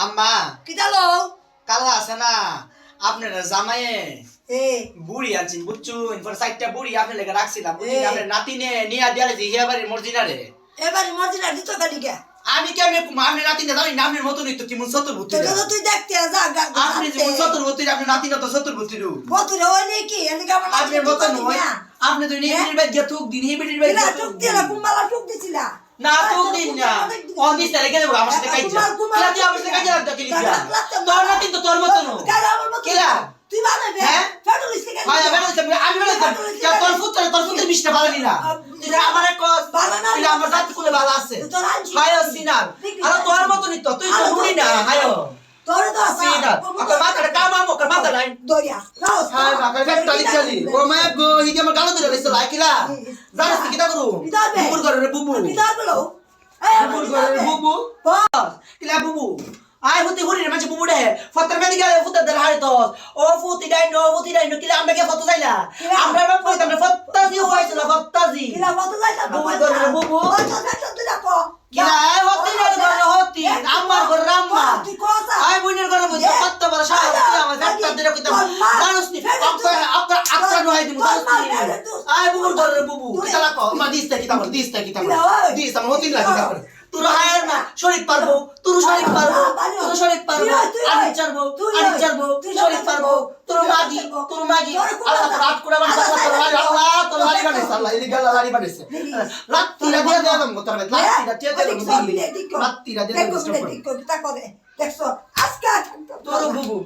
আম্মা কি দালো কালা আছে না আপনার জামাইয়ে এ বুড়ি আনছেন বুঝছুন পর সাইডটা বুড়ি আপনার লেগে রাখছিলাম বুঝছেন আপনার নাতিনে নিয়া দিয়ালে যে হিয়াবাড়ির মর্জিনারে এবারে মর্জিনা দিত গালিকা আমি কেমনে আপনি নাতিনে জানি না আপনার মতনই তো কেমন চতুর্ভুতি তো তুই দেখতে যা আপনি যেমন চতুর্ভুতি আপনার নাতিনা তো চতুর্ভুতি রূপ বতুরে ওই নাকি এদিকে আমার আপনার মতন হয় আপনি তো নিবিড়ির বাইক গিয়ে থুক দিন হিবিড়ির বাইক দিলা গিয়ে টুক থুক দিন দিলা কুম্বালা টুক দিছিলা না থুক দিন না অন দিস তারে গেলে আমার সাথে কাইজা কিলা তুই আমার সাথে কাইজা লাগতো কিলি তোর নাতিন তো তোর মতন কাজ আমার মত কিলা তুই বানাবে হ্যাঁ ফেডুলিস কে হয় আমি বলেছিলাম তোর পুত্র মিষ্টি ভালো না তুই আমার এক তুই আমার জাতি কুলে ভালো আছে হায় সিনার আর তোর মতনই তো তুই তো নুনি না হায় তোর তো সিনার ওকে মাথাটা কামামো কর মাথা নাই দরিয়া রাও হায় মাকে ফেটলি চলি ও মায়া গো হিদি আমার গালো ধরে লইছ লাইকিলা জানিস কি কিটা করু বুবুর ঘরে বুবু কি দাবলো বুবুর ঘরে বুবু কিলা বুবু আয় হতে হরি রে মাঝে বুবু রে ফতর মেদি গেলে ফুতর দর হাড়ি তো ও ফুতি ডাইনো কিলা আমরা কে ফটো যাইলা আমরা বাপ কইতাম না ফত্তাজি হইছিল ফত্তাজি কিলা মত যাইতা বুবুর ঘরে বুবু তুই দেখো কিলা আয় হতি রে ঘরে হতি আমার ঘরে রাম্মা তুই কোসা আয় বুইনের ঘরে বুঝ কত বড় সাহস তুই আমার ফত্তা দিরে কইতাম জানোস নি আক্কা নয় দিমু জানোস নি আয় বুবুর ঘরে বুবু কিলা কো মা দিস তা কিতা দিস আমার হতি লাগি তা তোর হায়ার না শরীর পারবো তোর শরীর পারবো আমি চারবো শরীর পারবো তোর মাগি আল্লাহ রাত করে বানাইছে আল্লাহ তোর লাড়ি বানাইছে আল্লাহ এই গেল লাড়ি বানাইছে রাত্রিরা দিয়ে দিলাম তোর রাত্রিরা দিয়ে দিলাম দেখছো আজকে তোর বুবু